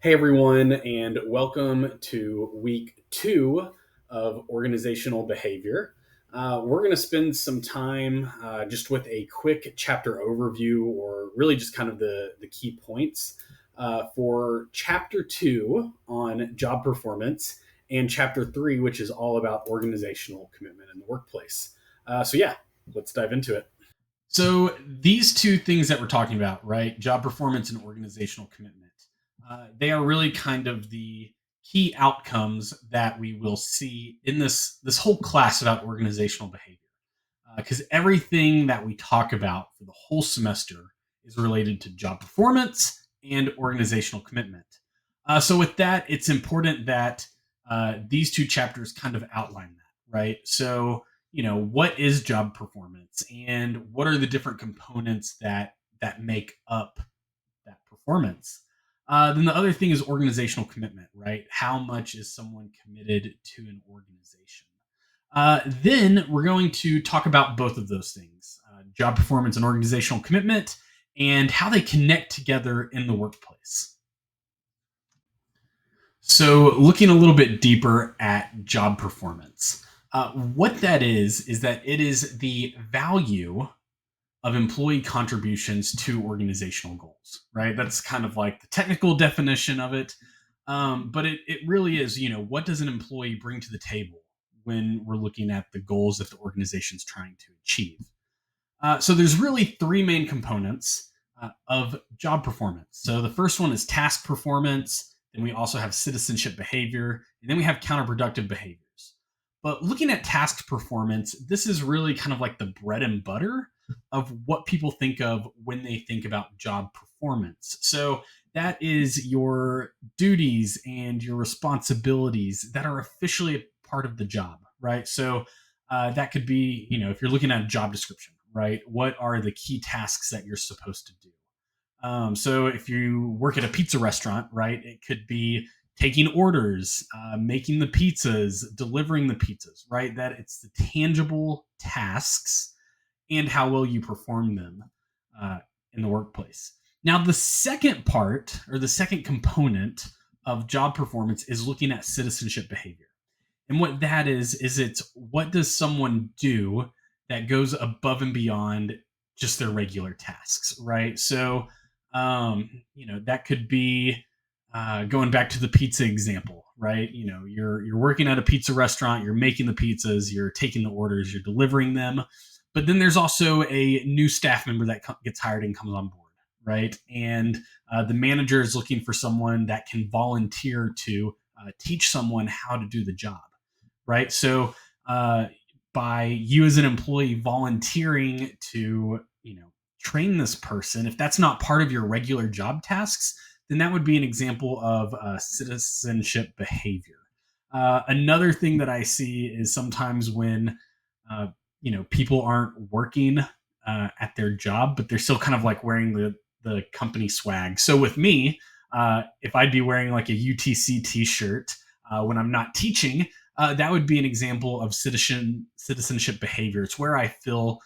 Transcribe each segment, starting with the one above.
Hey everyone, and welcome to week two of organizational behavior. We're going to spend some time just with a quick chapter overview, or really just kind of the key points for chapter two on job performance and chapter three, which is all about organizational commitment in the workplace. So, let's dive into it. So these two things that we're talking about, right? Job performance and organizational commitment. They are really kind of the key outcomes that we will see in this whole class about organizational behavior. Because everything that we talk about for the whole semester is related to job performance and organizational commitment. So with that, it's important that these two chapters kind of outline that, right? So what is job performance and what are the different components that make up that performance. Then the other thing is organizational commitment, right? How much is someone committed to an organization? Then we're going to talk about both of those things, job performance and organizational commitment, and how they connect together in the workplace. So, looking a little bit deeper at job performance, what that is that it is the value of employee contributions to organizational goals, right? That's kind of like the technical definition of it. But it really is, what does an employee bring to the table when we're looking at the goals that the organization's trying to achieve? So there's really three main components of job performance. So the first one is task performance. Then we also have citizenship behavior, and then we have counterproductive behaviors. But looking at task performance, this is really kind of like the bread and butter of what people think of when they think about job performance. So that is your duties and your responsibilities that are officially a part of the job, right? So that could be, if you're looking at a job description, right? What are the key tasks that you're supposed to do? So if you work at a pizza restaurant, right, it could be taking orders, making the pizzas, delivering the pizzas, right? That it's the tangible tasks and how well you perform them uh, in the workplace. Now, the second part or the second component of job performance is looking at citizenship behavior. And what that is it's what does someone do that goes above and beyond just their regular tasks, right? So, that could be going back to the pizza example, right? You're working at a pizza restaurant, you're making the pizzas, you're taking the orders, you're delivering them, but then there's also a new staff member that gets hired and comes on board, right? And the manager is looking for someone that can volunteer to teach someone how to do the job, right? So by you as an employee volunteering to, train this person, if that's not part of your regular job tasks, then that would be an example of citizenship behavior. Another thing that I see is sometimes when, people aren't working at their job, but they're still kind of like wearing the company swag. So with me, if I'd be wearing like a UTC t-shirt when I'm not teaching, that would be an example of citizenship behavior. It's where I feel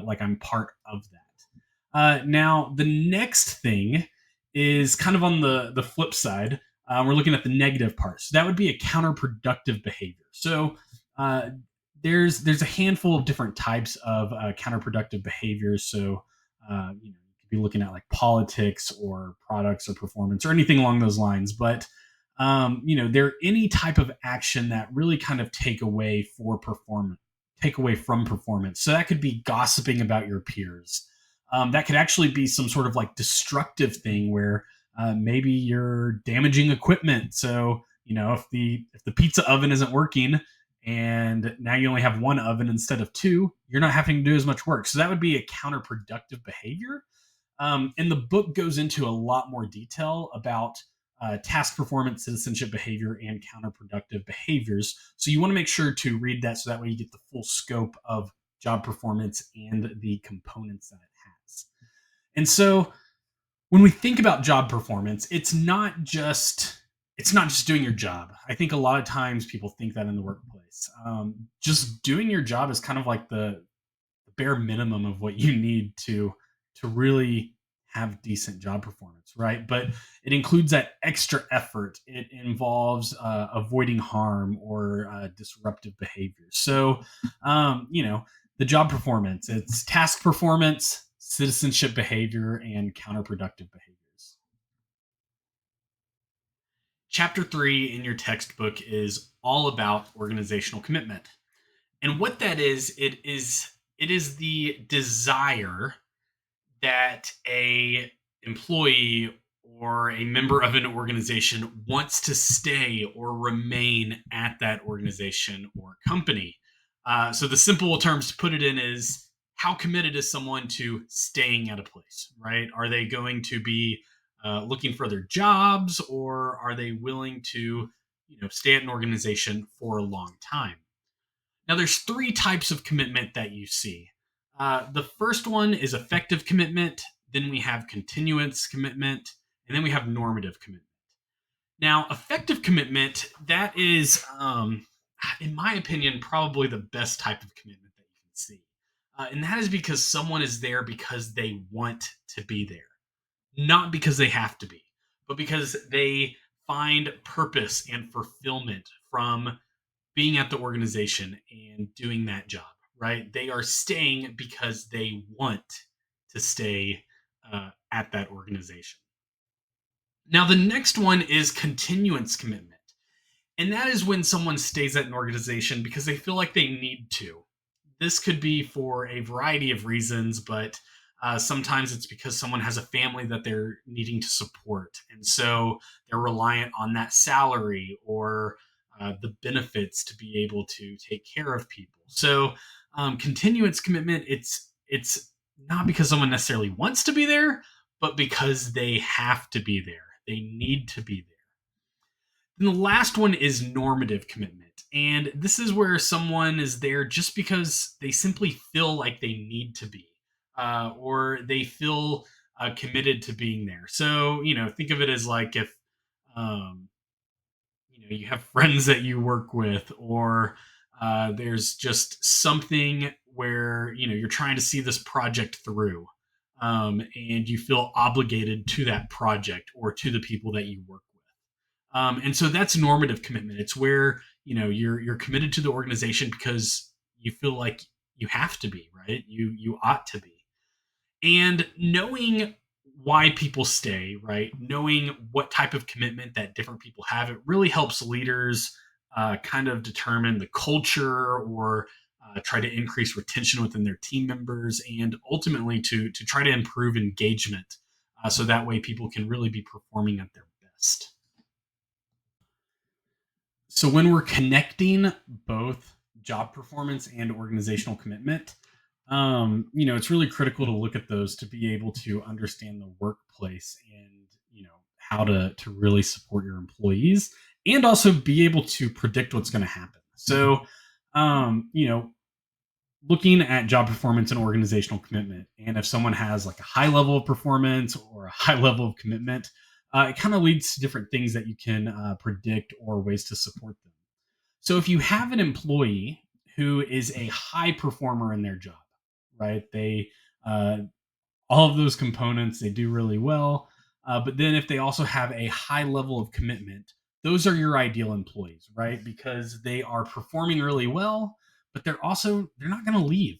like I'm part of that. Now, the next thing is kind of on the flip side. We're looking at the negative part. So that would be a counterproductive behavior. So uh, there's a handful of different types of counterproductive behaviors. So you could be looking at like politics or products or performance or anything along those lines. But they're any type of action that really kind of take away from performance. So that could be gossiping about your peers. That could actually be some sort of like destructive thing where maybe you're damaging equipment. So if the pizza oven isn't working and now you only have one oven instead of two, you're not having to do as much work. So that would be a counterproductive behavior. And the book goes into a lot more detail about task performance, citizenship behavior, and counterproductive behaviors. So you want to make sure to read that so that way you get the full scope of job performance and the components that it has. And so when we think about job performance, it's not just doing your job. I think a lot of times people think that in the workplace. Just doing your job is kind of like the bare minimum of what you need to really have decent job performance, right? But it includes that extra effort. It involves avoiding harm or disruptive behavior. So, the job performance, it's task performance, citizenship behavior, and counterproductive behaviors. Chapter 3 in your textbook is all about organizational commitment. And what that is, it is the desire that a employee or a member of an organization wants to stay or remain at that organization or company. So the simple terms to put it in is, how committed is someone to staying at a place, right? Are they going to be looking for other jobs, or are they willing to, stay at an organization for a long time? Now, there's three types of commitment that you see. The first one is effective commitment. Then we have continuance commitment, and then we have normative commitment. Now, effective commitment, that is, in my opinion, probably the best type of commitment that you can see. And that is because someone is there because they want to be there, not because they have to be, but because they find purpose and fulfillment from being at the organization and doing that job, right? They are staying because they want to stay at that organization. Now, the next one is continuance commitment. And that is when someone stays at an organization because they feel like they need to. This could be for a variety of reasons, but sometimes it's because someone has a family that they're needing to support. And so they're reliant on that salary or the benefits to be able to take care of people. So continuance commitment, it's not because someone necessarily wants to be there, but because they have to be there. They need to be there. And the last one is normative commitment. And this is where someone is there just because they simply feel like they need to be, or they feel committed to being there. So, think of it as like if, um, you have friends that you work with, or there's just something where, you're trying to see this project through. And you feel obligated to that project or to the people that you work with. And so that's normative commitment. It's where you're committed to the organization because you feel like you have to be, right. You ought to be. And knowing why people stay, right, knowing what type of commitment that different people have, it really helps leaders kind of determine the culture, or try to increase retention within their team members, and ultimately to try to improve engagement, so that way people can really be performing at their best. So when we're connecting both job performance and organizational commitment, it's really critical to look at those to be able to understand the workplace, and how to really support your employees, and also be able to predict what's going to happen. So, um, you know, looking at job performance and organizational commitment, and if someone has like a high level of performance or a high level of commitment, it kind of leads to different things that you can predict or ways to support them. So if you have an employee who is a high performer in their job, right? They uh, all of those components they do really well. But then if they also have a high level of commitment, those are your ideal employees, right? Because they are performing really well, but they're not going to leave.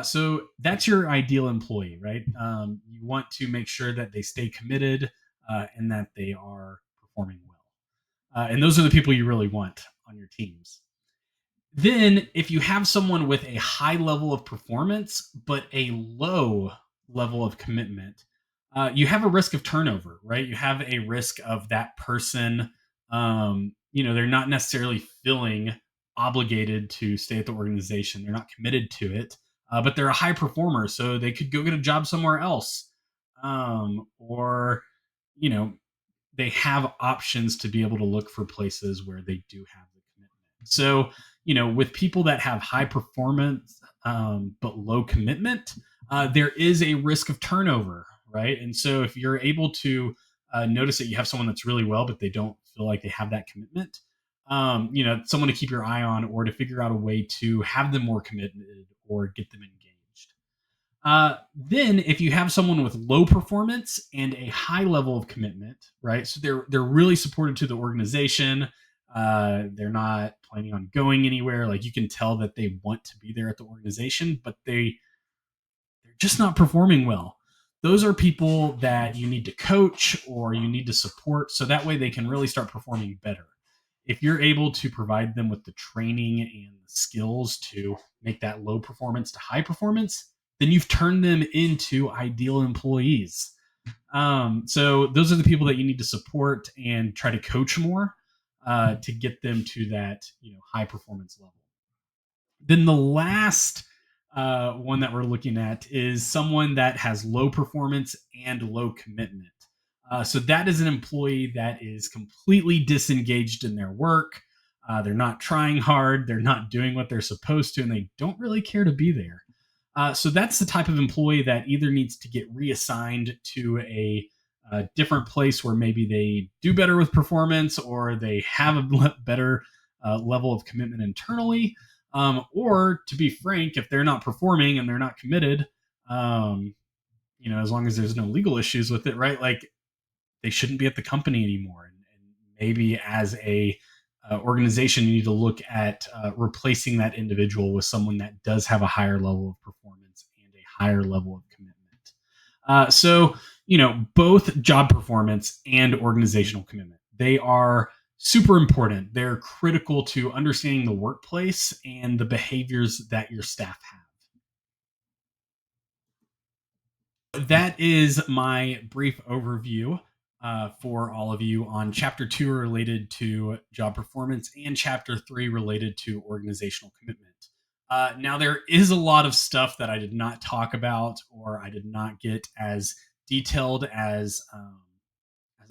So that's your ideal employee, right? You want to make sure that they stay committed, and that they are performing well. And those are the people you really want on your teams. Then, if you have someone with a high level of performance but a low level of commitment, you have a risk of turnover, right? You have a risk of that person, they're not necessarily feeling obligated to stay at the organization. They're not committed to it, but they're a high performer. So they could go get a job somewhere else. Or, you know, they have options to be able to look for places where they do have the commitment. So, with people that have high performance, but low commitment, there is a risk of turnover, right? And so, if you're able to notice that you have someone that's really well, but they don't feel like they have that commitment, someone to keep your eye on, or to figure out a way to have them more committed or get them engaged. Then, if you have someone with low performance and a high level of commitment, right? So they're really supportive to the organization. They're not planning on going anywhere. Like you can tell that they want to be there at the organization, but they're just not performing well. Those are people that you need to coach or you need to support so that way they can really start performing better. If you're able to provide them with the training and the skills to make that low performance to high performance, then you've turned them into ideal employees. So those are the people that you need to support and try to coach more to get them to that high performance level. Then the last one that we're looking at is someone that has low performance and low commitment. So that is an employee that is completely disengaged in their work. They're not trying hard. They're not doing what they're supposed to, and they don't really care to be there. So that's the type of employee that either needs to get reassigned to a different place where maybe they do better with performance or they have a better level of commitment internally, or to be frank, if they're not performing and they're not committed, um, as long as there's no legal issues with it, right? Like they shouldn't be at the company anymore. And maybe as a organization, you need to look at replacing that individual with someone that does have a higher level of performance and a higher level of commitment. So, both job performance and organizational commitment, they are super important. They're critical to understanding the workplace and the behaviors that your staff have. That is my brief overview for all of you on chapter 2 related to job performance and chapter 3 related to organizational commitment. Now, there is a lot of stuff that I did not talk about or I did not get as detailed as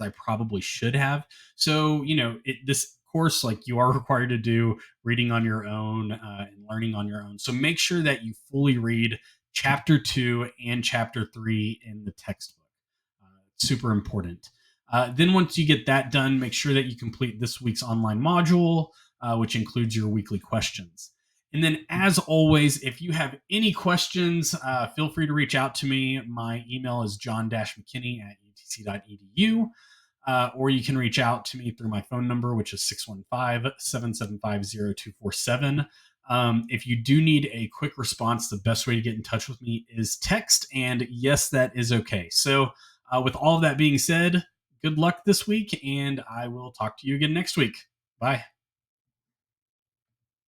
I probably should have. So, this course, like you are required to do reading on your own and learning on your own. So make sure that you fully read chapter 2 and chapter 3 in the textbook. Super important. Then once you get that done, make sure that you complete this week's online module, which includes your weekly questions. And then, as always, if you have any questions, feel free to reach out to me. My email is john-mckinney@utc.edu, or you can reach out to me through my phone number, which is 615-775-0247. If you do need a quick response, the best way to get in touch with me is text. And yes, that is okay. So, with all of that being said, good luck this week, and I will talk to you again next week. Bye.